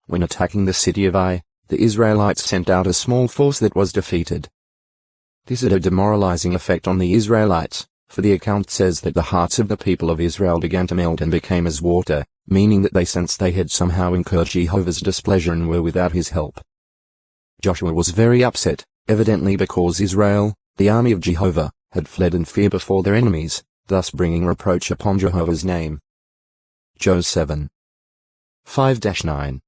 when attacking the city of Ai, the Israelites sent out a small force that was defeated. This had a demoralizing effect on the Israelites, for the account says that the hearts of the people of Israel began to melt and became as water, meaning that they sensed they had somehow incurred Jehovah's displeasure and were without his help. Joshua was very upset, evidently because Israel, the army of Jehovah, had fled in fear before their enemies, thus bringing reproach upon Jehovah's name. Joe 7. 5-9.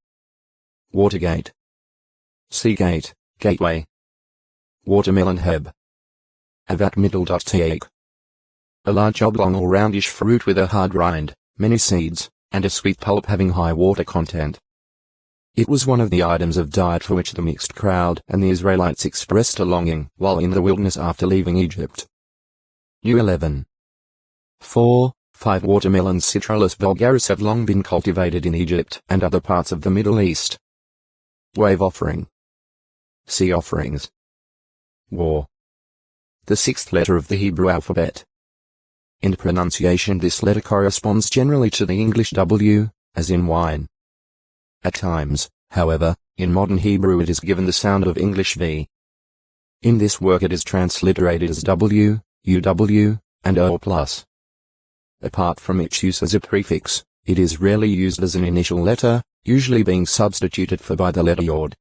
Watergate. Seagate, gateway. Watermelon heb. Avat middle.teak. A large oblong or roundish fruit with a hard rind, many seeds, and a sweet pulp having high water content. It was one of the items of diet for which the mixed crowd and the Israelites expressed a longing while in the wilderness after leaving Egypt. New 11. 4. 5 watermelons Citrullus vulgaris have long been cultivated in Egypt and other parts of the Middle East. Wave offering. Sea offerings. War. The sixth letter of the Hebrew alphabet. In pronunciation this letter corresponds generally to the English W, as in wine. At times, however, in modern Hebrew it is given the sound of English V. In this work it is transliterated as W, UW, and O+. Apart from its use as a prefix, it is rarely used as an initial letter, usually being substituted for by the letter Yod.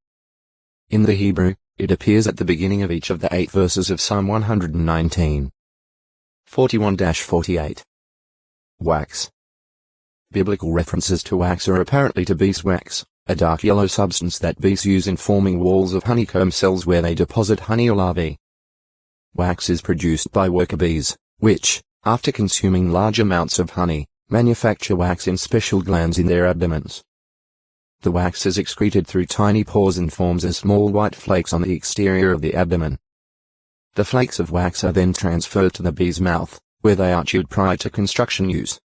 In the Hebrew, it appears at the beginning of each of the 8 verses of Psalm 119. 41-48. Wax. Biblical references to wax are apparently to beeswax, a dark yellow substance that bees use in forming walls of honeycomb cells where they deposit honey or larvae. Wax is produced by worker bees, which, after consuming large amounts of honey, manufacture wax in special glands in their abdomens. The wax is excreted through tiny pores and forms as small white flakes on the exterior of the abdomen. The flakes of wax are then transferred to the bee's mouth, where they are chewed prior to construction use.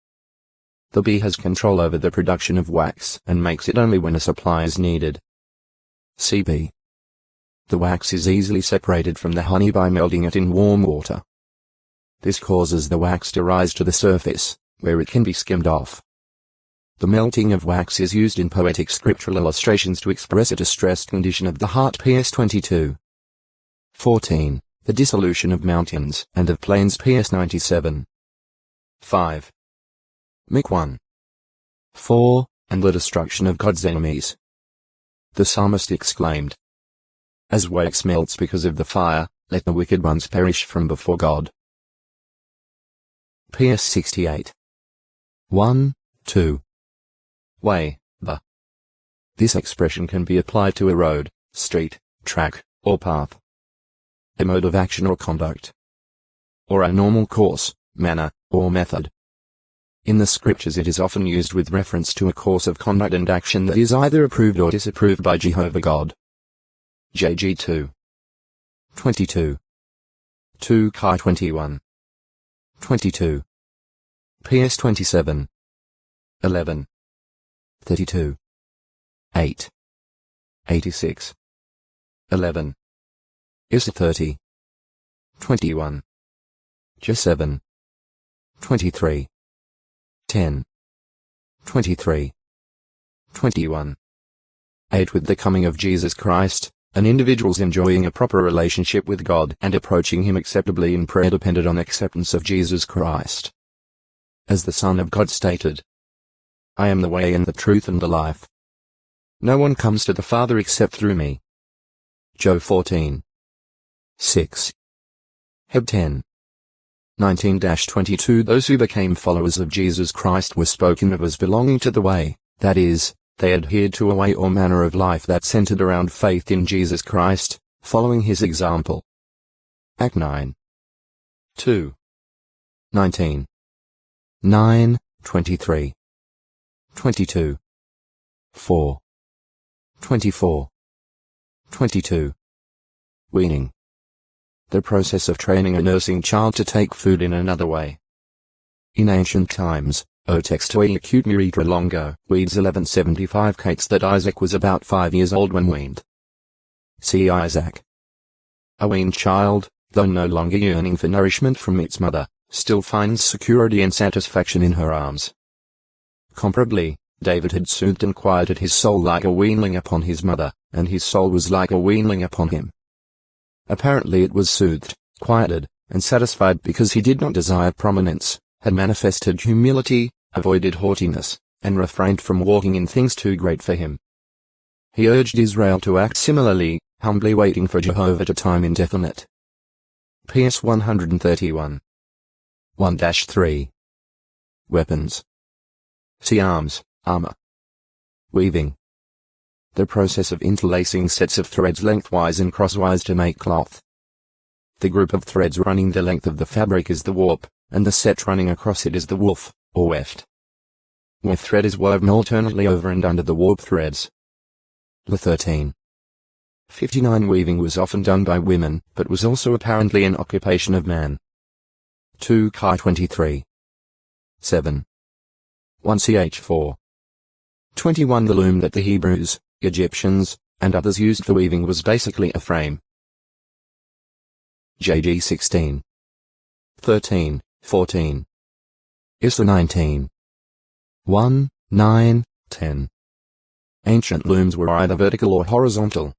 The bee has control over the production of wax and makes it only when a supply is needed. CB. The wax is easily separated from the honey by melting it in warm water. This causes the wax to rise to the surface, where it can be skimmed off. The melting of wax is used in poetic scriptural illustrations to express a distressed condition of the heart. PS 22. 14. The dissolution of mountains and of plains. PS 97. 5. Mic 1. 4. And the destruction of God's enemies. The psalmist exclaimed, "As wax melts because of the fire, let the wicked ones perish from before God." PS 68. 1, 2. Way, the. This expression can be applied to a road, street, track, or path. A mode of action or conduct. Or a normal course, manner, or method. In the scriptures it is often used with reference to a course of conduct and action that is either approved or disapproved by Jehovah God. JG 2. 22. 2 Chi 21. 22. PS 27. 11. 32. 8. 86. 11. Is 30. 21. J 7. 23. 10. 23. 21. 8. With the coming of Jesus Christ, an individual's enjoying a proper relationship with God and approaching Him acceptably in prayer depended on acceptance of Jesus Christ. As the Son of God stated, "I am the way and the truth and the life. No one comes to the Father except through me." Job 14. 6. Heb 10. 19-22. Those who became followers of Jesus Christ were spoken of as belonging to the way, that is, they adhered to a way or manner of life that centered around faith in Jesus Christ, following His example. Act 9. 2. 19. 9, 23. 22. 4. 24. 22. Weaning. The process of training a nursing child to take food in another way. In ancient times, O textoi acute muritra longo, Weeds 1175 cates that Isaac was about 5 years old when weaned. See Isaac. A weaned child, though no longer yearning for nourishment from its mother, still finds security and satisfaction in her arms. Comparably, David had soothed and quieted his soul like a weanling upon his mother, and his soul was like a weanling upon him. Apparently it was soothed, quieted, and satisfied because he did not desire prominence, had manifested humility, avoided haughtiness, and refrained from walking in things too great for him. He urged Israel to act similarly, humbly waiting for Jehovah to time indefinite. PS 131. 1-3. Weapons. See arms, armor. Weaving. The process of interlacing sets of threads lengthwise and crosswise to make cloth. The group of threads running the length of the fabric is the warp, and the set running across it is the woof, or weft. Woof thread is woven alternately over and under the warp threads. 13. 59 Weaving was often done by women, but was also apparently an occupation of man. 2 Chi 23. 7. 1 Ch 4. 21 The loom that the Hebrews, Egyptians, and others used for weaving was basically a frame. JG 16. 13, 14. Issa 19. 1, 9, 10. Ancient looms were either vertical or horizontal.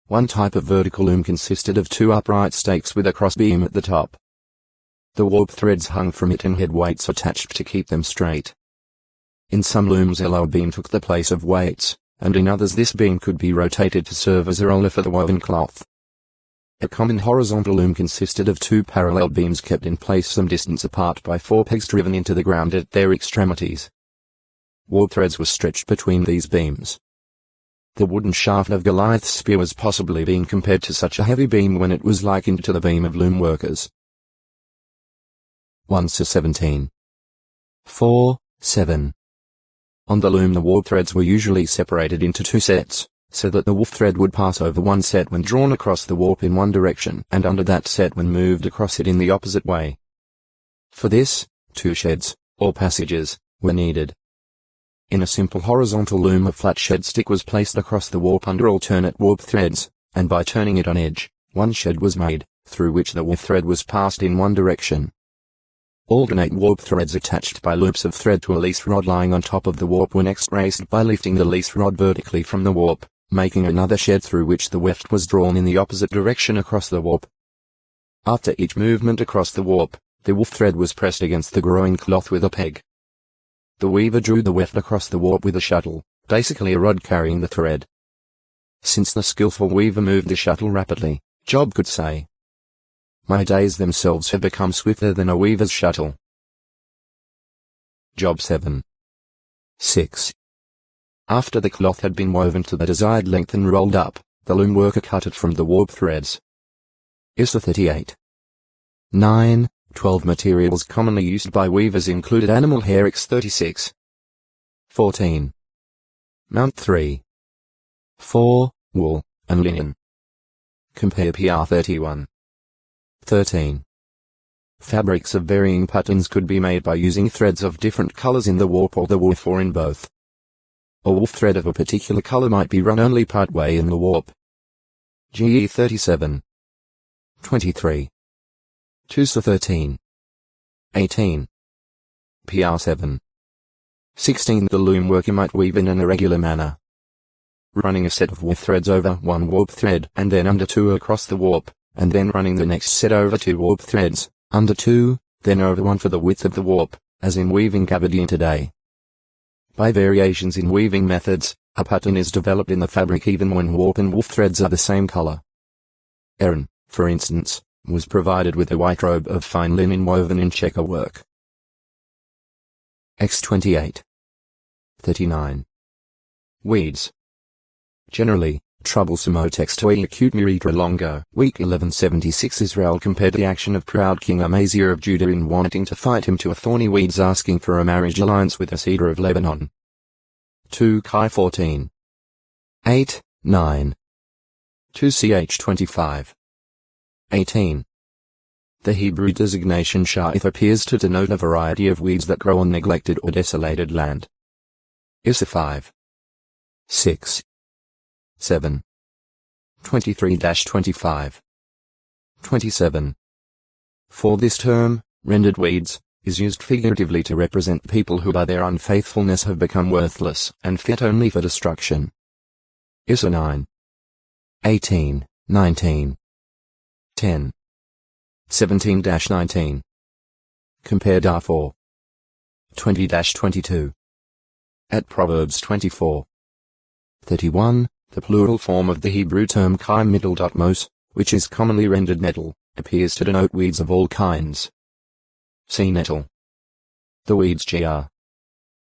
One type of vertical loom consisted of two upright stakes with a crossbeam at the top. The warp threads hung from it and had weights attached to keep them straight. In some looms a lower beam took the place of weights, and in others this beam could be rotated to serve as a roller for the woven cloth. A common horizontal loom consisted of two parallel beams kept in place some distance apart by four pegs driven into the ground at their extremities. Warp threads were stretched between these beams. The wooden shaft of Goliath's spear was possibly being compared to such a heavy beam when it was likened to the beam of loom workers. 1-17. 4, 7. On the loom the warp threads were usually separated into two sets, so that the woof thread would pass over one set when drawn across the warp in one direction and under that set when moved across it in the opposite way. For this, two sheds, or passages, were needed. In a simple horizontal loom a flat shed stick was placed across the warp under alternate warp threads, and by turning it on edge, one shed was made, through which the woof thread was passed in one direction. Alternate warp threads attached by loops of thread to a lease rod lying on top of the warp were next raised by lifting the lease rod vertically from the warp, making another shed through which the weft was drawn in the opposite direction across the warp. After each movement across the warp, the woof thread was pressed against the groin cloth with a peg. The weaver drew the weft across the warp with a shuttle, basically a rod carrying the thread. Since the skillful weaver moved the shuttle rapidly, Job could say, "My days themselves have become swifter than a weaver's shuttle." Job 7. 6. After the cloth had been woven to the desired length and rolled up, the loom worker cut it from the warp threads. Issa 38. 9, 12 Materials commonly used by weavers included animal hair x 36. 14. Mount 3. 4, Wool, and linen. Compare PR 31. 13. Fabrics of varying patterns could be made by using threads of different colors in the warp or the woof or in both. A woof thread of a particular color might be run only part way in the warp. GE 37. 23. 2-13. 18. PR 7. 16. The loom worker might weave in an irregular manner, running a set of woof threads over one warp thread and then under two across the warp, and then running the next set over two warp threads, under two, then over one for the width of the warp, as in weaving gabardine today. By variations in weaving methods, a pattern is developed in the fabric even when warp and woof threads are the same color. Aaron, for instance, was provided with a white robe of fine linen woven in checker work. X28. 39. Weeds. Generally, troublesome O textoi acute miritra longo. Week 1176 Israel compared the action of proud King Amaziah of Judah in wanting to fight him to a thorny weeds asking for a marriage alliance with a cedar of Lebanon. 2 Chi 14. 8, 9. 2 Ch 25. 18. The Hebrew designation sha'ith appears to denote a variety of weeds that grow on neglected or desolated land. Issa 5. 6. 7. 23-25. 27. For this term, rendered weeds, is used figuratively to represent people who by their unfaithfulness have become worthless and fit only for destruction. Issa 9. 18, 19. 10. 17-19. Compare Dar 4. 20-22. At Proverbs 24. 31, the plural form of the Hebrew term mos, which is commonly rendered nettle, appears to denote weeds of all kinds. See nettle. The weeds gr.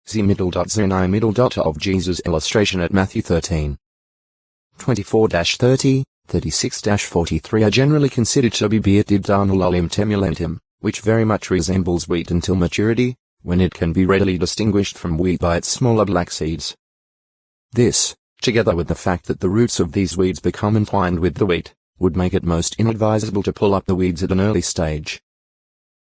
See middle. Of Jesus' illustration at Matthew 13. 24-30, 36-43 are generally considered to be bearded darnel olim temulentum, which very much resembles wheat until maturity, when it can be readily distinguished from wheat by its smaller black seeds. This, together with the fact that the roots of these weeds become entwined with the wheat, would make it most inadvisable to pull up the weeds at an early stage.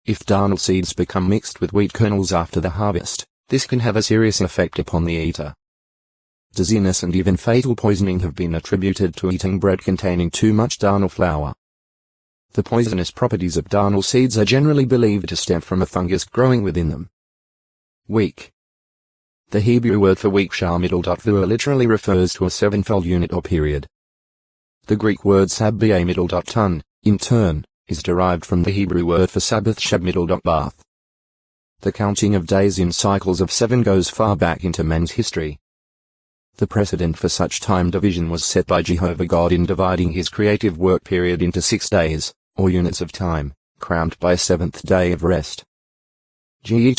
If darnel seeds become mixed with wheat kernels after the harvest, this can have a serious effect upon the eater. Dizziness and even fatal poisoning have been attributed to eating bread containing too much darnel flour. The poisonous properties of darnel seeds are generally believed to stem from a fungus growing within them. Week. The Hebrew word for week shah-vua literally refers to a sevenfold unit or period. The Greek word sab-ba-ton, in turn, is derived from the Hebrew word for Sabbath shab-bath. The counting of days in cycles of 7 goes far back into man's history. The precedent for such time division was set by Jehovah God in dividing his creative work period into 6 days, or units of time, crowned by a 7th day of rest. Ge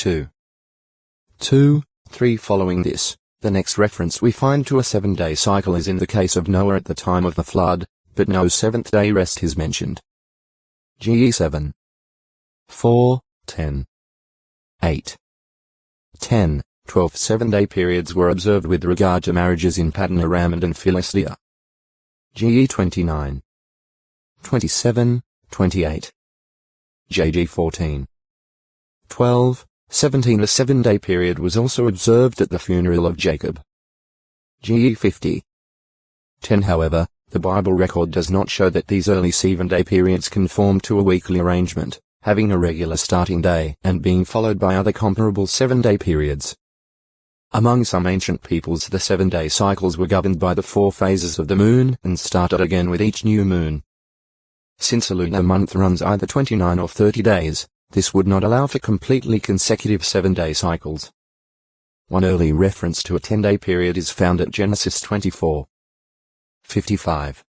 2. 3 Following this, the next reference we find to a 7-day cycle is in the case of Noah at the time of the flood, but no 7th-day rest is mentioned. Ge 7. 4, 10. 8. 10. 12 7-day periods were observed with regard to marriages in Paddan Aram and in Philistia. Ge 29. 27, 28. Jg 14. 12, 17 A 7-day period was also observed at the funeral of Jacob. Ge 50. 10 However, the Bible record does not show that these early 7-day periods conformed to a weekly arrangement, having a regular starting day and being followed by other comparable 7-day periods. Among some ancient peoples the 7-day cycles were governed by the 4 phases of the moon and started again with each new moon. Since a lunar month runs either 29 or 30 days, this would not allow for completely consecutive 7-day cycles. One early reference to a 10-day period is found at Genesis 24. 55.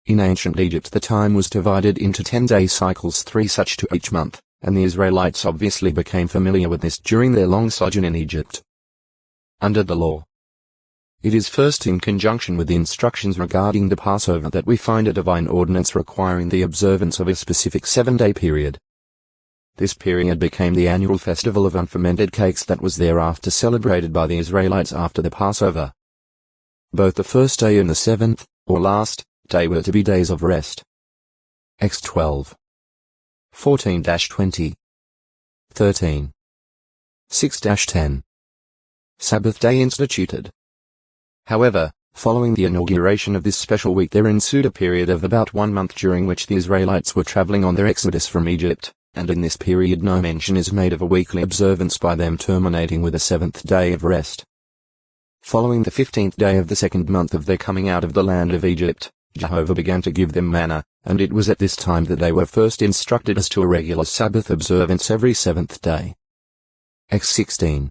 In ancient Egypt the time was divided into 10-day cycles, 3 such to each month, and the Israelites obviously became familiar with this during their long sojourn in Egypt. Under the law. It is first in conjunction with the instructions regarding the Passover that we find a divine ordinance requiring the observance of a specific 7-day period. This period became the annual festival of unfermented cakes that was thereafter celebrated by the Israelites after the Passover. Both the first day and the 7th, or last, day were to be days of rest. X 12. 14-20. 13. 6-10. Sabbath day instituted. However, following the inauguration of this special week there ensued a period of about 1 month during which the Israelites were traveling on their exodus from Egypt, and in this period no mention is made of a weekly observance by them terminating with a 7th day of rest. Following the 15th day of the 2nd month of their coming out of the land of Egypt, Jehovah began to give them manna, and it was at this time that they were first instructed as to a regular Sabbath observance every 7th day. X 16.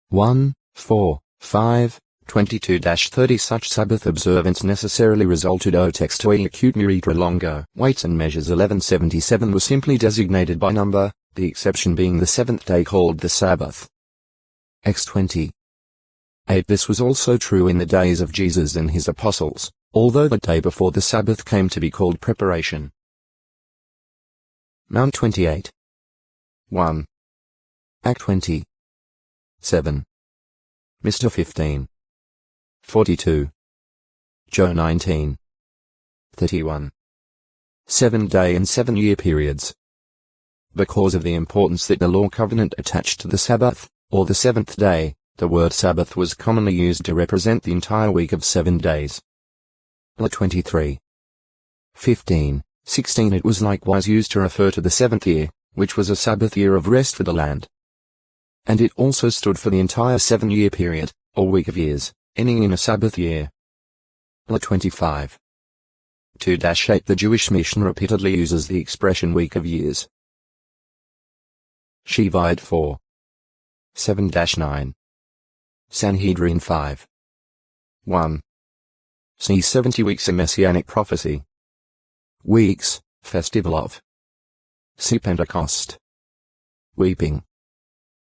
1, 4, 5, 22-30 Such Sabbath observance necessarily resulted O textoi acute muritra longo. Weights and Measures 1177 was simply designated by number, the exception being the 7th day called the Sabbath. X 20. 8 This was also true in the days of Jesus and his apostles, although the day before the Sabbath came to be called preparation. Mount 28. 1. Act 20. 7. Mr. 15. 42. Joe 19. 31. 7-day and 7-year periods. Because of the importance that the law covenant attached to the Sabbath, or the 7th day, the word Sabbath was commonly used to represent the entire week of 7 days. 23. 15, 16 It was likewise used to refer to the 7th year, which was a Sabbath year of rest for the land. And it also stood for the entire 7-year period, or week of years, ending in a Sabbath year. 25. 2-8 The Jewish mission repeatedly uses the expression week of years. Shivite 4. 7-9. Sanhedrin 5. 1. See 70 weeks a Messianic prophecy. Weeks, festival of. See Pentecost. Weeping.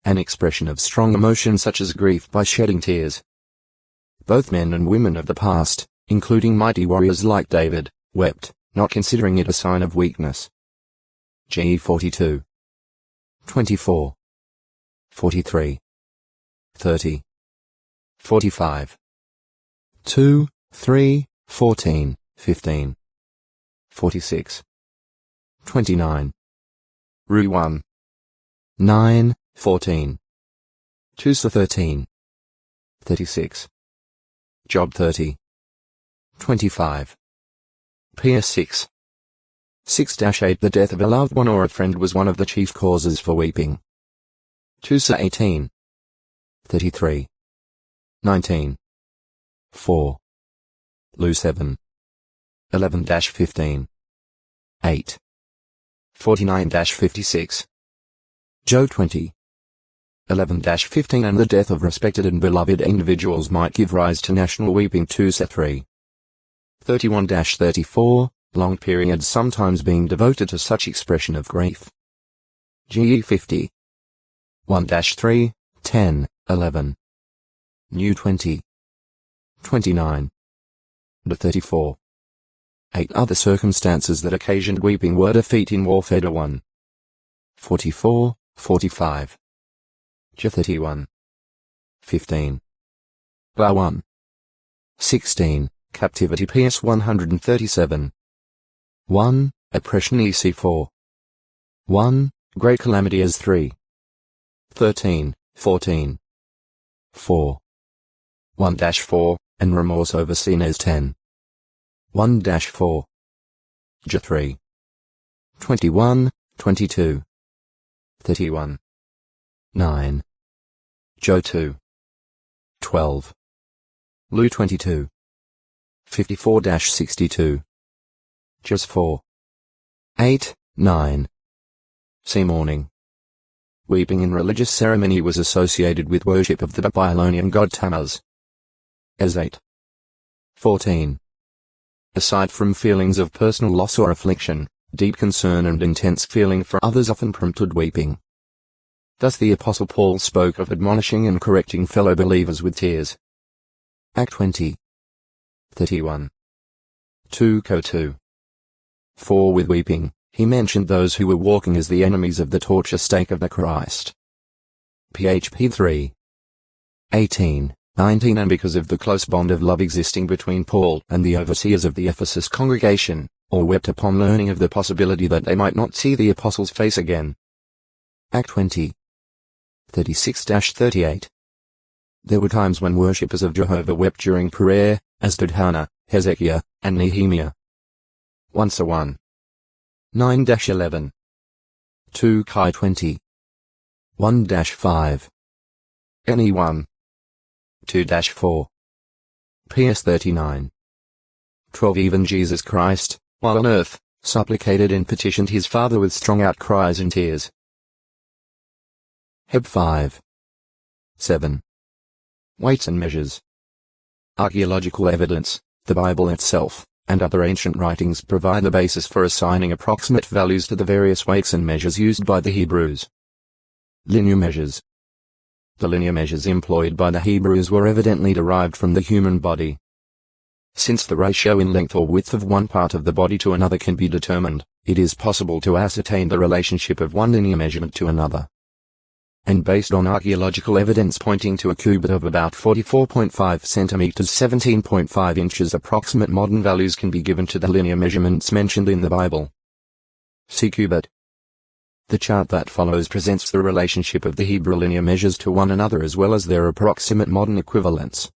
An expression of strong emotion such as grief by shedding tears. Both men and women of the past, including mighty warriors like David, wept, not considering it a sign of weakness. G 42. 24. 43. 30. 45. 2, 3, 14, 15. 46. 29. Ru 1. 9, 14. 2 13. 36. Job 30. 25. PS 6. 6-8 The death of a loved one or a friend was one of the chief causes for weeping. 2 18. 33. 19. 4. Lu 7. 11-15. 8. 49-56. Joe 20. 11-15 And the death of respected and beloved individuals might give rise to national weeping. 2 3. 31-34, long periods sometimes being devoted to such expression of grief. GE 50. 1-3, 10, 11. New 20. 29. To 34. 8 other circumstances that occasioned weeping were defeat in warfare. 1. 44, 45. J 31. 15. Bar 1. 16. Captivity. PS 137. 1. Oppression. EC 4. 1. Great calamity as 3. 13, 14. 4. 1-4, and remorse overseen as 10. 1-4. J 3. 21, 22. 31. 9. Joe 2. 12. Lu 22. 54-62. Just 4. 8, 9. See mourning. Weeping in religious ceremony was associated with worship of the Babylonian god Tammuz. As 8. 14. Aside from feelings of personal loss or affliction, deep concern and intense feeling for others often prompted weeping. Thus the Apostle Paul spoke of admonishing and correcting fellow believers with tears. Act 20. 31. 2 Co 2. 4 With weeping, he mentioned those who were walking as the enemies of the torture stake of the Christ. PHP 3. 18, 19 And because of the close bond of love existing between Paul and the overseers of the Ephesus congregation, all wept upon learning of the possibility that they might not see the apostle's face again. Act 20. 36-38. There were times when worshippers of Jehovah wept during prayer, as did Hannah, Hezekiah, and Nehemiah. 1 1. 9-11. 2 Kai 20. 1-5. NE 1. 2-4. PS 39. 12 Even Jesus Christ, while on earth, supplicated and petitioned his Father with strong outcries and tears. Heb 5. 7. Weights and measures. Archaeological evidence, the Bible itself, and other ancient writings provide the basis for assigning approximate values to the various weights and measures used by the Hebrews. Linear measures. The linear measures employed by the Hebrews were evidently derived from the human body. Since the ratio in length or width of one part of the body to another can be determined, it is possible to ascertain the relationship of one linear measurement to another. And based on archaeological evidence pointing to a cubit of about 44.5 centimeters 17.5 inches approximate modern values can be given to the linear measurements mentioned in the Bible. See cubit. The chart that follows presents the relationship of the Hebrew linear measures to one another as well as their approximate modern equivalents.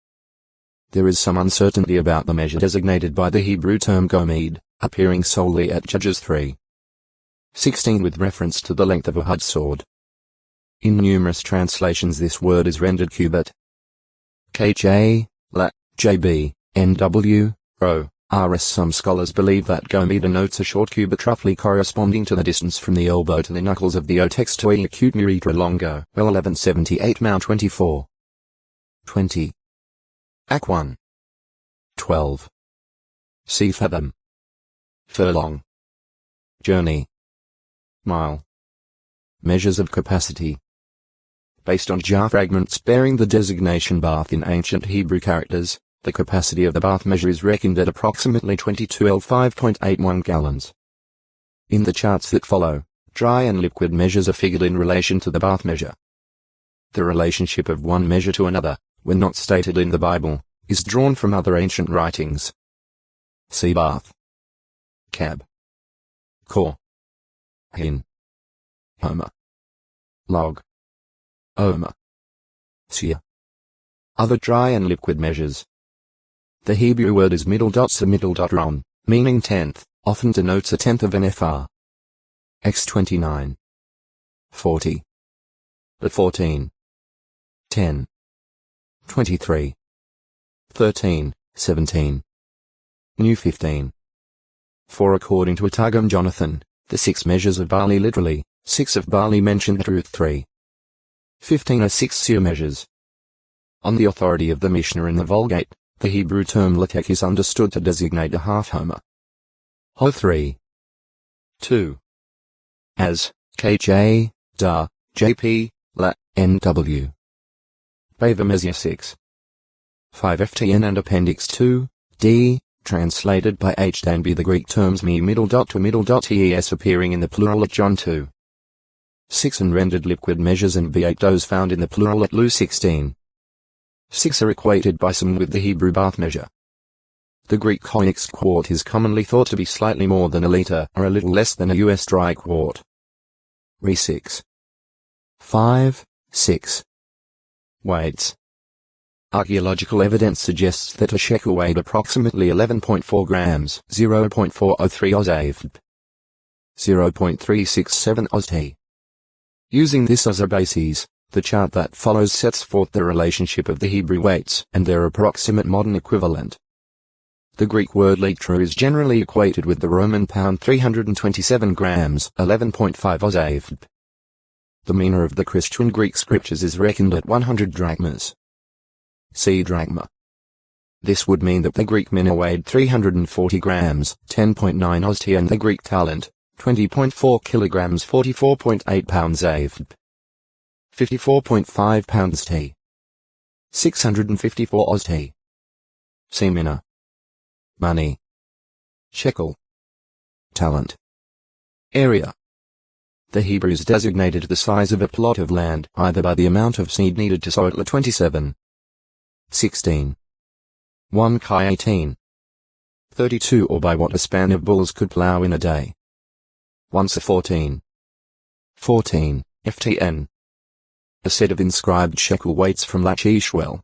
There is some uncertainty about the measure designated by the Hebrew term gomed, appearing solely at Judges 3. 16 with reference to the length of a Hajj sword. In numerous translations this word is rendered cubit. KJ, La, JB, NW, O, RS. Some scholars believe that gomi denotes a short cubit roughly corresponding to the distance from the elbow to the knuckles of the O-textoi acute muritra longo. Well 1178 Mount 24. 20. Ac 1. 12. See fathom. Furlong. Journey. Mile. Measures of capacity. Based on jar fragments bearing the designation bath in ancient Hebrew characters, the capacity of the bath measure is reckoned at approximately 22 L 5.81 gallons. In the charts that follow, dry and liquid measures are figured in relation to the bath measure. The relationship of one measure to another, when not stated in the Bible, is drawn from other ancient writings. See bath. Cab. Core. Hin. Homer. Log. Omer. Seer. Other dry and liquid measures. The Hebrew word is middle dot sa middle dot ron, meaning tenth, often denotes a tenth of an fr. X 29. 40. But 14. 10. 23. 13, 17. New 15. For according to a Targum Jonathan, the 6 measures of barley literally, 6 of barley mentioned at Ruth 3. 15 are 6 seer measures. On the authority of the Mishnah in the Vulgate, the Hebrew term latek is understood to designate a half homer. Ho 3. 2. As, KJ, Da, JP, La, NW. Bava Mezia 6. 5 FTN and Appendix 2, D, translated by H. Danby. The Greek terms me middle dot to middle dot tes appearing in the plural at John 2. 6 and rendered liquid measures and B8 those found in the plural at Lu 16. 6 are equated by some with the Hebrew bath measure. The Greek koinix quart is commonly thought to be slightly more than a liter or a little less than a US dry quart. Re 6. 5, 6. Weights. Archaeological evidence suggests that a shekel weighed approximately 11.4 grams, 0.403 Oz. 0.367 Oz. Using this as a basis, the chart that follows sets forth the relationship of the Hebrew weights and their approximate modern equivalent. The Greek word litra is generally equated with the Roman pound 327 grams, 11.5 Oz. The mina of the Christian Greek scriptures is reckoned at 100 drachmas. See drachma. This would mean that the Greek mina weighed 340 grams, 10.9 Oz, and the Greek talent, 20.4 kilograms, 44.8 pounds AF. 54.5 pounds T. 654 Oz T. See mina. Money. Shekel. Talent. Area. The Hebrews designated the size of a plot of land either by the amount of seed needed to sow it. 27. 16. 1 Chi 18. 32 or by what a span of bulls could plow in a day. 1 Sa 14. 14. FTN. A set of inscribed shekel weights from Lachish well.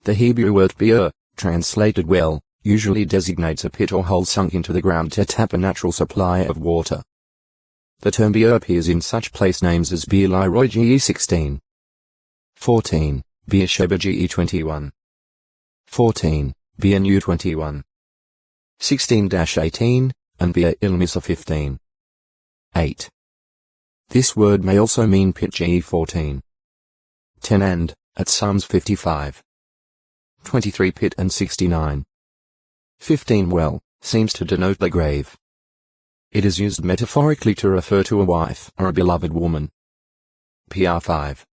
The Hebrew word be'er, translated well, usually designates a pit or hole sunk into the ground to tap a natural supply of water. The term be'er appears in such place names as Beer Leroy GE 16. 14. Beer Sheba GE 21. 14. Beer New 21. 16-18, and Beer Ilmisa 15. 8. This word may also mean pit GE 14. 10 and, at Psalms 55. 23 pit and 69. 15 well, seems to denote the grave. It is used metaphorically to refer to a wife or a beloved woman. PR 5.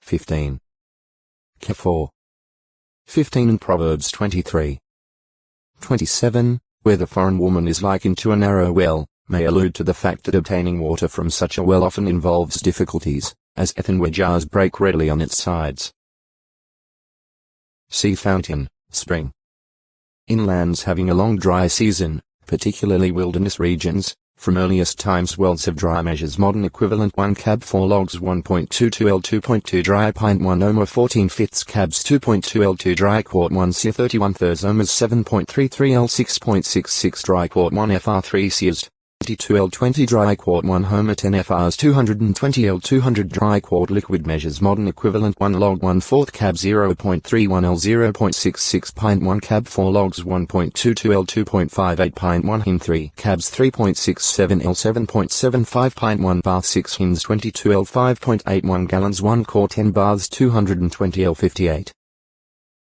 15. K4. 15 and Proverbs 23. 27, where the foreign woman is likened to a narrow well, may allude to the fact that obtaining water from such a well often involves difficulties, as earthenware jars break readily on its sides. See fountain, spring. In lands having a long dry season, particularly wilderness regions, from earliest times wells of dry measures modern equivalent 1 cab 4 logs 1.22 L 2.2 dry pint 1 omer 14 fifths cabs 2.2 L 2 dry quart 1 seer 31 thirds omers 7.33 L 6.66 dry quart 1 fr 3 seers. 22L20 dry quart 1 Homer 10 FRs 220L200 dry quart liquid measures modern equivalent 1 log 1/4 cab 0.31 L 0.66 pint 1 cab 4 logs 1.22 L 2.58 pint 1 hin 3 cabs 3.67 L 7.75 pint 1 bath 6 hins 22 L 5.81 gallons 1 quart 10 baths 220 L 58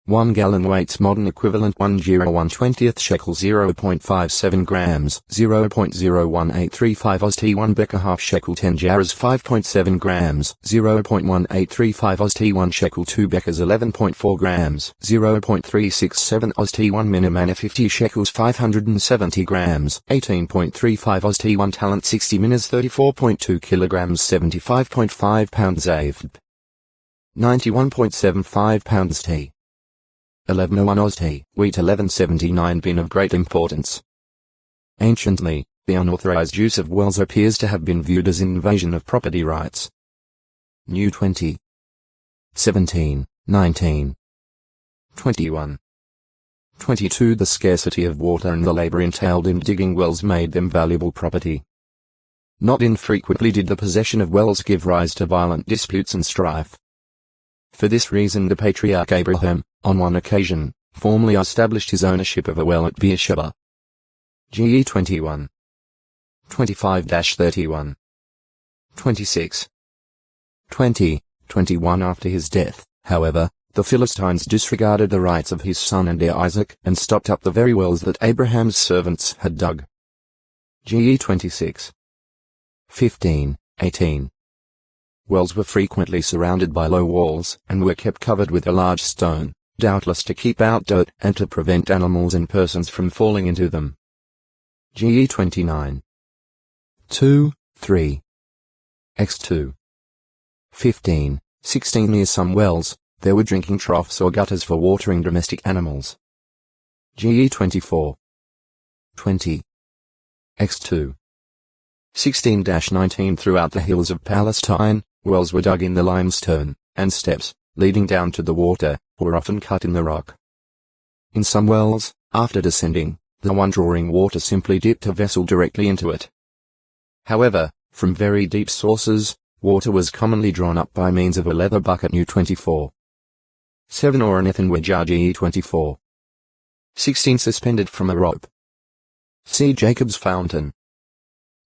1 gallon weights modern equivalent 1 gyro 1/20th shekel 0.57 grams 0.01835 Oz T 1 becker half shekel 10 jars 5.7 grams 0.1835 Oz T 1 shekel 2 beckers 11.4 grams 0.367 Oz T 1 minimana 50 shekels 570 grams 18.35 Oz T 1 talent 60 minas 34.2 kilograms 75.5 pounds AFB 91.75 pounds T 1101 Oz T, wheat 1179 been of great importance. Anciently, the unauthorized use of wells appears to have been viewed as invasion of property rights. New 20. 17, 19. 21. 22 The scarcity of water and the labor entailed in digging wells made them valuable property. Not infrequently did the possession of wells give rise to violent disputes and strife. For this reason the patriarch Abraham, on one occasion, formally established his ownership of a well at Beersheba. GE 21. 25-31. 26. 20, 21 After his death, however, the Philistines disregarded the rights of his son and heir Isaac and stopped up the very wells that Abraham's servants had dug. GE 26. 15, 18. Wells were frequently surrounded by low walls and were kept covered with a large stone, doubtless to keep out dirt and to prevent animals and persons from falling into them. GE 29. 2, 3. X2. 15, 16 Near some wells, there were drinking troughs or gutters for watering domestic animals. GE 24. 20. X2. 16-19 Throughout the hills of Palestine, wells were dug in the limestone, and steps, leading down to the water, were often cut in the rock. In some wells, after descending, the one drawing water simply dipped a vessel directly into it. However, from very deep sources, water was commonly drawn up by means of a leather bucket. New 24. 7 Or an earthenware jar. GE 24. 16 Suspended from a rope. See Jacob's fountain.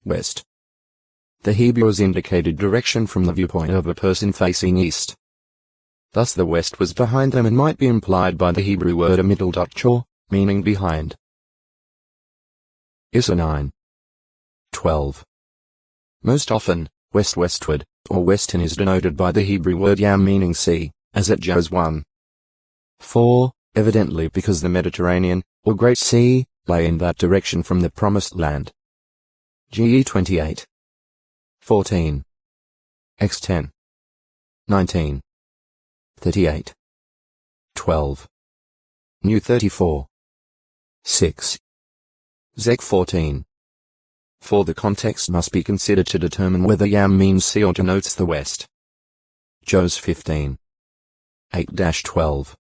West. The Hebrews indicated direction from the viewpoint of a person facing east. Thus the west was behind them and might be implied by the Hebrew word a middle chor, meaning behind. Issa 9. 12. Most often, west-westward, or western is denoted by the Hebrew word yam meaning sea, as at Jaws 1. 4, evidently because the Mediterranean, or Great Sea, lay in that direction from the Promised Land. GE 28. 14. X10. 19. 38. 12. New 34. 6. Zek 14. 4 The context must be considered to determine whether yam means sea or denotes the west. Jaws 15. 8-12.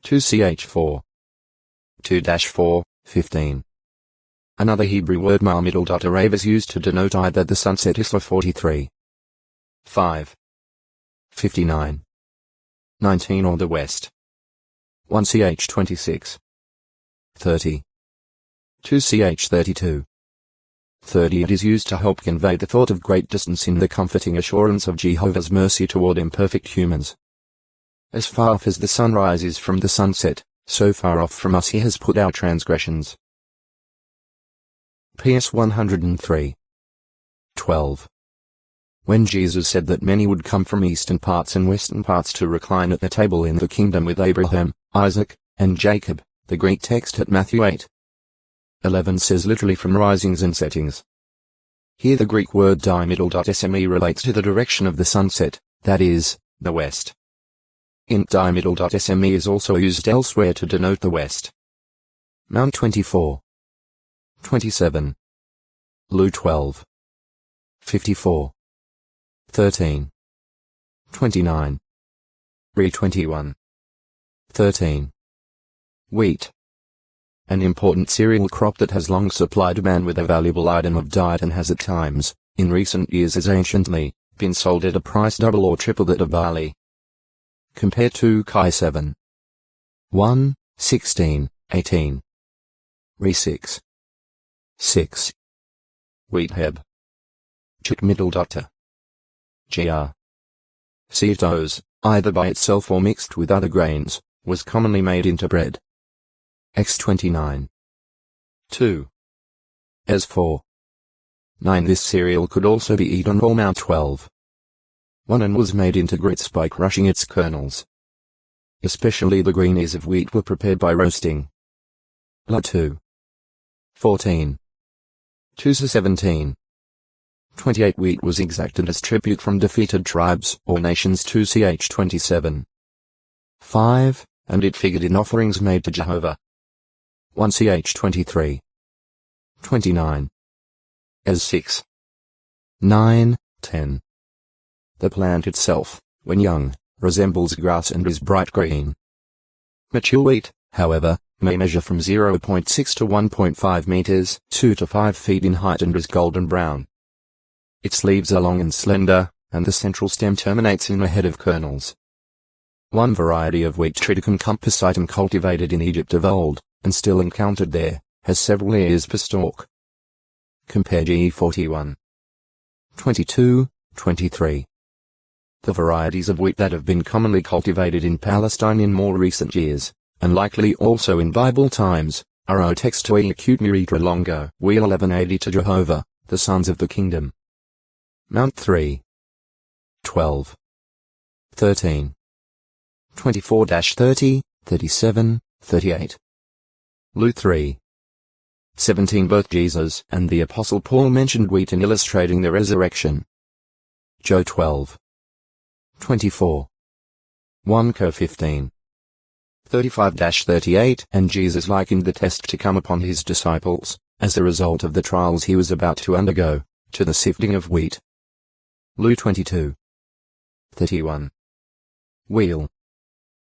2ch4. 2-4, 15. Another Hebrew word ma middle arav is used to denote either the sunset Isla 43. 5. 59. 19 or the west. 1ch 26. 30. 2ch 32. 30 It is used to help convey the thought of great distance in the comforting assurance of Jehovah's mercy toward imperfect humans. As far off as the sun rises from the sunset, so far off from us he has put our transgressions. PS 103. 12. When Jesus said that many would come from eastern parts and western parts to recline at the table in the kingdom with Abraham, Isaac, and Jacob, the Greek text at Matthew 8:11 says literally from risings and settings. Here the Greek word di-middle.sme relates to the direction of the sunset, that is, the west. Int di-middle.sme is also used elsewhere to denote the west. Mount 24. 27. Lu 12. 54. 13. 29. Re 21. 13. Wheat. an important cereal crop that has long supplied man with a valuable item of diet and has at times, in recent years as anciently, been sold at a price double or triple that of barley. Compare 2 Kai 7. 1, 16, 18. Re 6. 6. Wheat Heb. Chik middle doctor. Gr. Seetos, either by itself or mixed with other grains, was commonly made into bread. X29. 2. As 4. 9. This cereal could also be eaten raw. Mount 12. 1 and was made into grits by crushing its kernels. Especially the green ears of wheat were prepared by roasting. La 2. 14. 2 to 17. 28. Wheat was exacted as tribute from defeated tribes or nations. 2 ch 27. 5, and it figured in offerings made to Jehovah. 1 ch 23. 29. As 6. 9, 10. The plant itself, when young, resembles grass and is bright green. Mature wheat, however, may measure from 0.6 to 1.5 meters, 2 to 5 feet in height, and is golden brown. Its leaves are long and slender, and the central stem terminates in a head of kernels. One variety of wheat Triticum compositum cultivated in Egypt of old, and still encountered there, has several ears per stalk. Compare GE 41. 22, 23. The varieties of wheat that have been commonly cultivated in Palestine in more recent years, and likely also in Bible times, are O textoi acute miritra longo, wheel 1180 to Jehovah, the sons of the kingdom. Mount 3. 12. 13. 24-30, 37, 38. Lu 3. 17. Both Jesus and the Apostle Paul mentioned wheat in illustrating the resurrection. Joe 12. 24. 1 Co 15. 35-38. And Jesus likened the test to come upon his disciples, as a result of the trials he was about to undergo, to the sifting of wheat. Lu 22. 31. Wheel.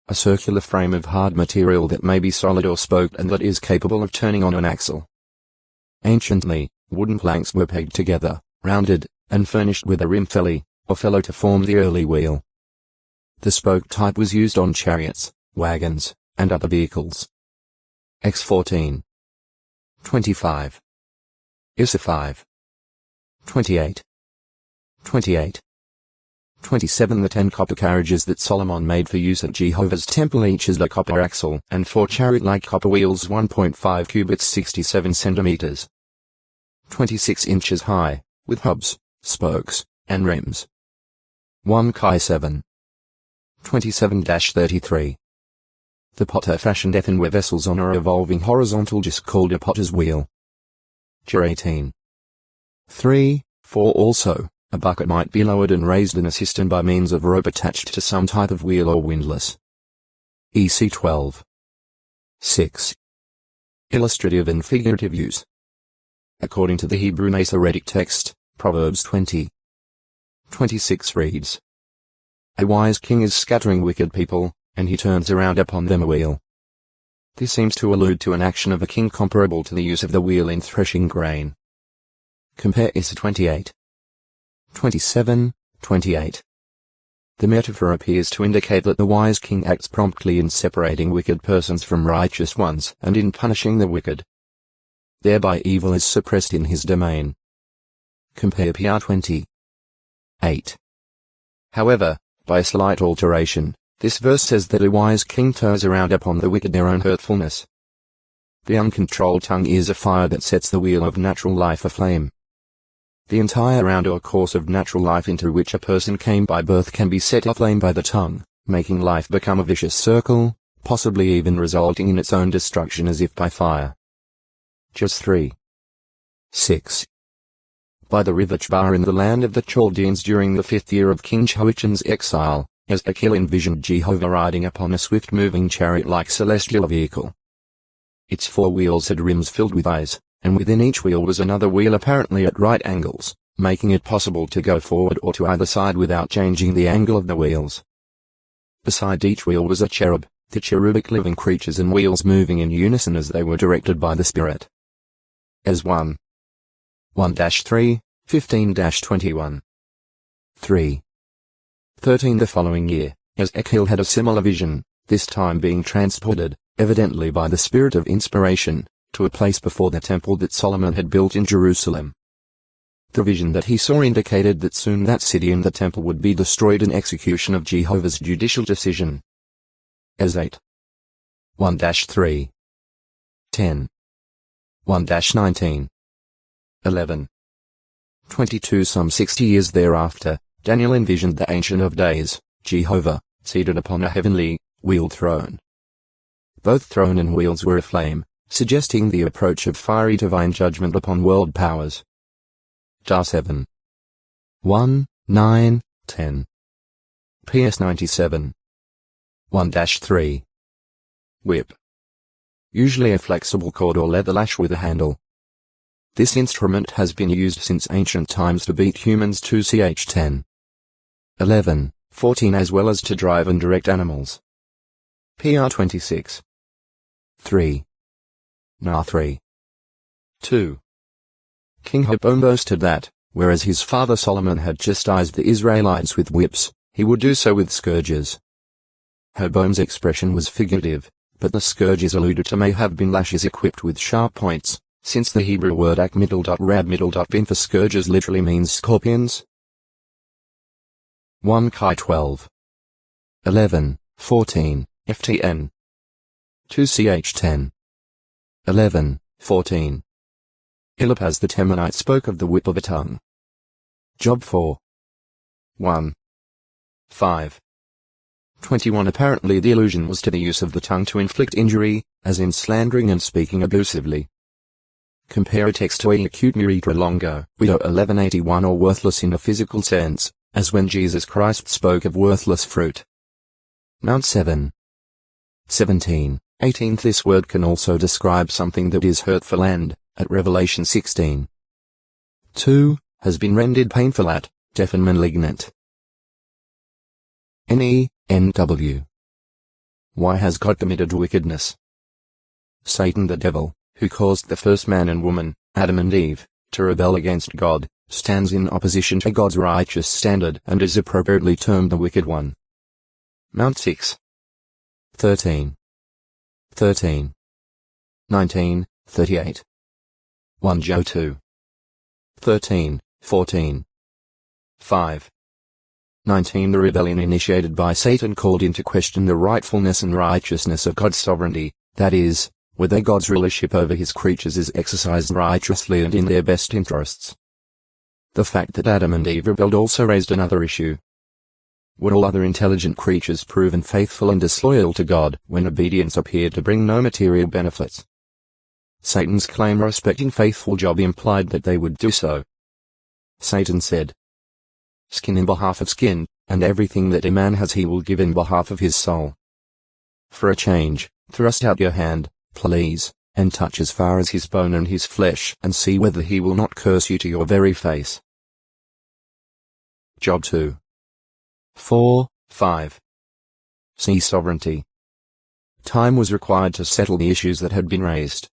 A circular frame of hard material that may be solid or spoked and that is capable of turning on an axle. Anciently, wooden planks were pegged together, rounded, and furnished with a rim felly, or felloe to form the early wheel. The spoke type was used on chariots, wagons, and other vehicles. X14. 25. Issa 5. 28. 28. 27. The 10 copper carriages that Solomon made for use at Jehovah's temple, each has a copper axle and 4 chariot-like copper wheels, 1.5 cubits 67 centimeters. 26 inches high, with hubs, spokes, and rims. 1 Kai 7. 27-33. The potter fashioned earthenware vessels on a revolving horizontal disc called a potter's wheel. J 18. 3, 4. Also, a bucket might be lowered and raised in a cistern by means of rope attached to some type of wheel or windlass. EC 12. 6. Illustrative and figurative use. According to the Hebrew Masoretic text, Proverbs 20. 26 reads, "A wise king is scattering wicked people, and he turns around upon them a wheel." This seems to allude to an action of a king comparable to the use of the wheel in threshing grain. Compare Issa 28. 27, 28. The metaphor appears to indicate that the wise king acts promptly in separating wicked persons from righteous ones and in punishing the wicked. Thereby evil is suppressed in his domain. Compare PR 20. 8. However, by a slight alteration, this verse says that a wise king turns around upon the wicked their own hurtfulness. The uncontrolled tongue is a fire that sets the wheel of natural life aflame. The entire round or course of natural life into which a person came by birth can be set aflame by the tongue, making life become a vicious circle, possibly even resulting in its own destruction as if by fire. Just 3. 6. By the river Chbar in the land of the Chaldeans during the 5th year of King Jehoiachin's exile, Ezekiel envisioned Jehovah riding upon a swift-moving chariot-like celestial vehicle. Its 4 wheels had rims filled with eyes, and within each wheel was another wheel apparently at right angles, making it possible to go forward or to either side without changing the angle of the wheels. Beside each wheel was a cherub, the cherubic living creatures and wheels moving in unison as they were directed by the Spirit. As 1. 1-3, 15-21. 3. 13. The following year, Ezekiel had a similar vision, this time being transported, evidently by the spirit of inspiration, to a place before the temple that Solomon had built in Jerusalem. The vision that he saw indicated that soon that city and the temple would be destroyed in execution of Jehovah's judicial decision. As 8. 1-3. 10. 1-19. 11. 22. Some 60 years thereafter, Daniel envisioned the Ancient of Days, Jehovah, seated upon a heavenly, wheeled throne. Both throne and wheels were aflame, suggesting the approach of fiery divine judgment upon world powers. 7. 1, 9, 10. PS 97. 1-3. Whip. Usually a flexible cord or leather lash with a handle. This instrument has been used since ancient times to beat humans 2ch10. 11, 14 as well as to drive and direct animals. PR 26. 3. Na 3. 2. King Rehoboam boasted that, whereas his father Solomon had chastised the Israelites with whips, he would do so with scourges. Rehoboam's expression was figurative, but the scourges alluded to may have been lashes equipped with sharp points, since the Hebrew word akmiddle.rab-middle.bin for scourges literally means scorpions. 1 Kai 12. 11, 14, FTN. 2ch10. 11, 14. Eliphaz the Temanite spoke of the whip of a tongue. Job 4. 1. 5. 21. Apparently the allusion was to the use of the tongue to inflict injury, as in slandering and speaking abusively. Compare a text to a acute muritra longo, widow 1181 or worthless in a physical sense, as when Jesus Christ spoke of worthless fruit. Mount 7. 17, 18. This word can also describe something that is hurtful and, at Revelation 16. 2, has been rendered painful at, deaf and malignant. N.W. Why has God committed wickedness? Satan the devil, who caused the first man and woman, Adam and Eve, to rebel against God, stands in opposition to God's righteous standard and is appropriately termed the wicked one. Mount 6. 13. 13. 19, 38. 1 Joe 2. 13, 14. 5. 19. The rebellion initiated by Satan called into question the rightfulness and righteousness of God's sovereignty, that is, whether God's rulership over his creatures is exercised righteously and in their best interests. The fact that Adam and Eve rebelled also raised another issue. Would all other intelligent creatures prove unfaithful and disloyal to God when obedience appeared to bring no material benefits? Satan's claim respecting faithful Job implied that they would do so. Satan said, "Skin in behalf of skin, and everything that a man has he will give in behalf of his soul. For a change, thrust out your hand, please, and touch as far as his bone and his flesh, and see whether he will not curse you to your very face." Job 2. 4, 5. See sovereignty. Time was required to settle the issues that had been raised.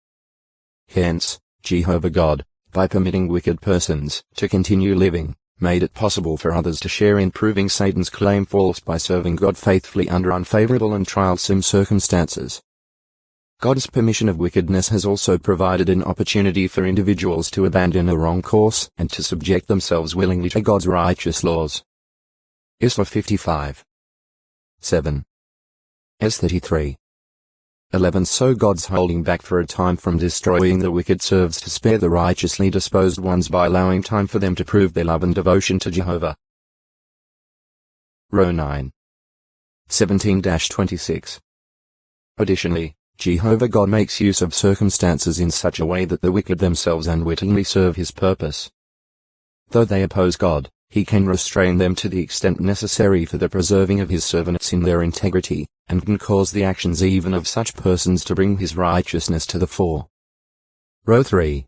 Hence, Jehovah God, by permitting wicked persons to continue living, made it possible for others to share in proving Satan's claim false by serving God faithfully under unfavorable and trialsome circumstances. God's permission of wickedness has also provided an opportunity for individuals to abandon a wrong course and to subject themselves willingly to God's righteous laws. Isra 55. 7. S 33. 11. So God's holding back for a time from destroying the wicked serves to spare the righteously disposed ones by allowing time for them to prove their love and devotion to Jehovah. Row 9. 17-26. Additionally, Jehovah God makes use of circumstances in such a way that the wicked themselves unwittingly serve his purpose. Though they oppose God, he can restrain them to the extent necessary for the preserving of his servants in their integrity, and can cause the actions even of such persons to bring his righteousness to the fore. Row 3.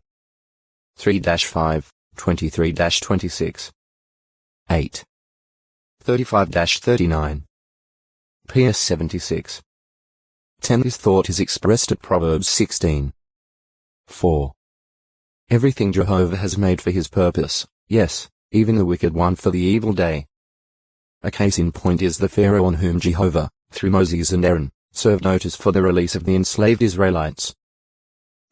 3-5, 23-26. 8. 35-39. PS 76. 10. This thought is expressed at Proverbs 16. 4. Everything Jehovah has made for his purpose, yes, even the wicked one for the evil day. A case in point is the Pharaoh on whom Jehovah, through Moses and Aaron, served notice for the release of the enslaved Israelites.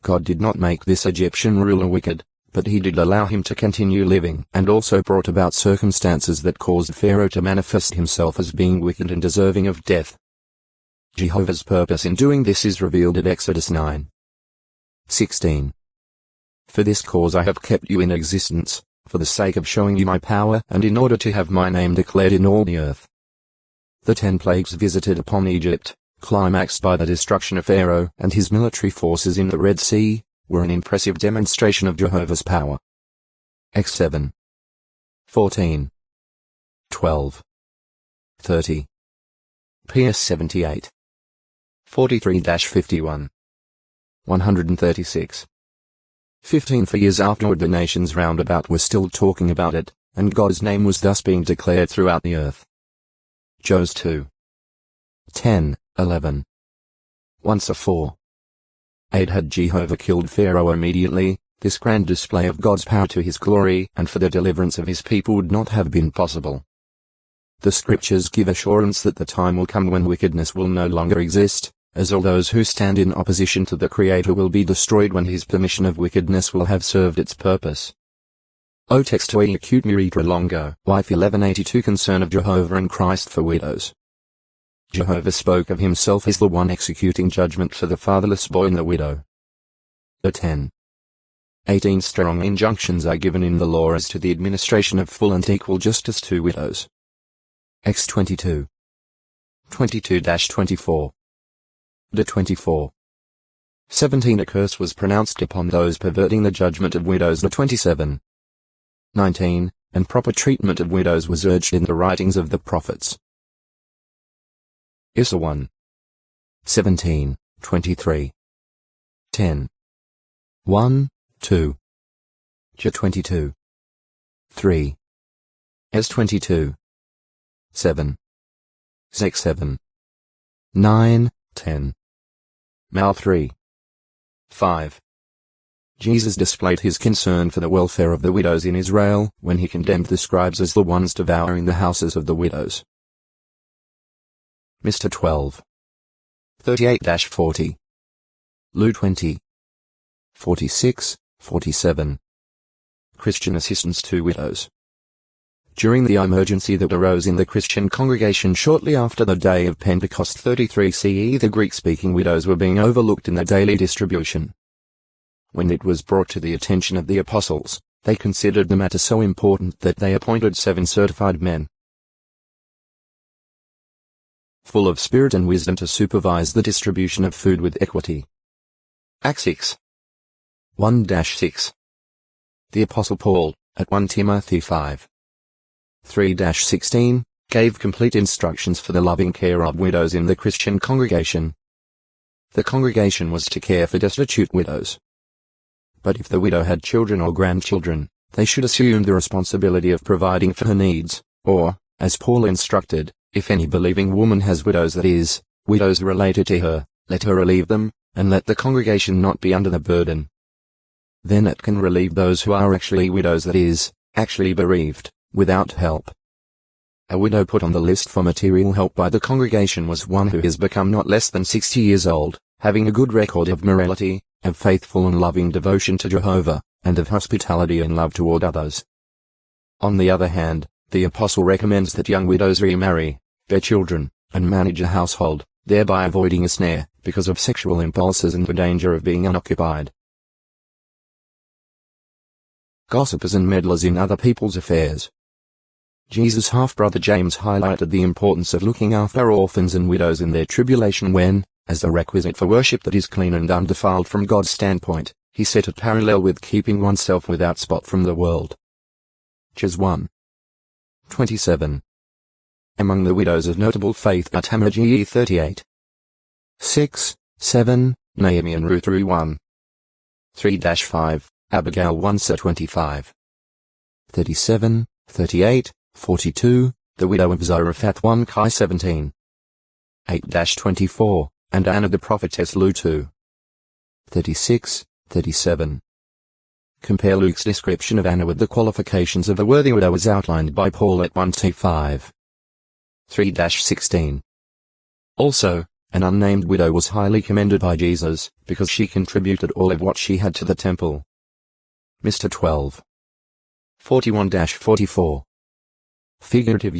God did not make this Egyptian ruler wicked, but he did allow him to continue living, and also brought about circumstances that caused Pharaoh to manifest himself as being wicked and deserving of death. Jehovah's purpose in doing this is revealed at Exodus 9. 16. For this cause I have kept you in existence, for the sake of showing you my power and in order to have my name declared in all the earth. The 10 plagues visited upon Egypt, climaxed by the destruction of Pharaoh and his military forces in the Red Sea, were an impressive demonstration of Jehovah's power. Acts 7. 14. 12. 30. PS 78. 43-51. 136. 15. For years afterward the nations round about were still talking about it, and God's name was thus being declared throughout the earth. Jos 2. 10, 11. Once a 4. 8. Had Jehovah killed Pharaoh immediately, this grand display of God's power to his glory and for the deliverance of his people would not have been possible. The scriptures give assurance that the time will come when wickedness will no longer exist, as all those who stand in opposition to the Creator will be destroyed when his permission of wickedness will have served its purpose. O texto e acute miritra longo, wife 1182. Concern of Jehovah and Christ for widows. Jehovah spoke of himself as the one executing judgment for the fatherless boy and the widow. The 10. 18 strong injunctions are given in the law as to the administration of full and equal justice to widows. Acts 22. 22-24. The 24. 17. A curse was pronounced upon those perverting the judgment of widows. The 27. 19. And proper treatment of widows was urged in the writings of the prophets. Issa 1. 17, 23. 10. 1, 2. J 22. 3. S 22. 7. Zek 7. 9, 10. Mal 3. 5. Jesus displayed his concern for the welfare of the widows in Israel when he condemned the scribes as the ones devouring the houses of the widows. Mr. 12. 38-40. Lu 20. 46, 47. Christian assistance to widows. During the emergency that arose in the Christian congregation shortly after the day of Pentecost 33 CE, the Greek-speaking widows were being overlooked in the daily distribution. When it was brought to the attention of the apostles, they considered the matter so important that they appointed 7 certified men, full of spirit and wisdom, to supervise the distribution of food with equity. Acts 6. 1-6. The Apostle Paul, at 1 Timothy 5. 3-16, gave complete instructions for the loving care of widows in the Christian congregation. The congregation was to care for destitute widows. But if the widow had children or grandchildren, they should assume the responsibility of providing for her needs, or, as Paul instructed, if any believing woman has widows, that is, widows related to her, let her relieve them, and let the congregation not be under the burden. Then it can relieve those who are actually widows, that is, actually bereaved, without help. A widow put on the list for material help by the congregation was one who has become not less than 60 years old, having a good record of morality, of faithful and loving devotion to Jehovah, and of hospitality and love toward others. On the other hand, the apostle recommends that young widows remarry, bear children, and manage a household, thereby avoiding a snare, because of sexual impulses and the danger of being unoccupied. Gossipers and meddlers in other people's affairs. Jesus' half-brother James highlighted the importance of looking after orphans and widows in their tribulation when, as a requisite for worship that is clean and undefiled from God's standpoint, he set it parallel with keeping oneself without spot from the world. Ches 1. 27. Among the widows of notable faith are Tamar Ge 38. 6, 7, Naomi and Ruth 1. 3-5, Abigail 1 25. 37, 38, 42, the widow of Zarephath 1 Kai 17. 8-24, and Anna the prophetess Lu 2. 36, 37. Compare Luke's description of Anna with the qualifications of a worthy widow as outlined by Paul at 1-5. 3-16. Also, an unnamed widow was highly commended by Jesus, because she contributed all of what she had to the temple. Mr. 12. 41-44. Figurative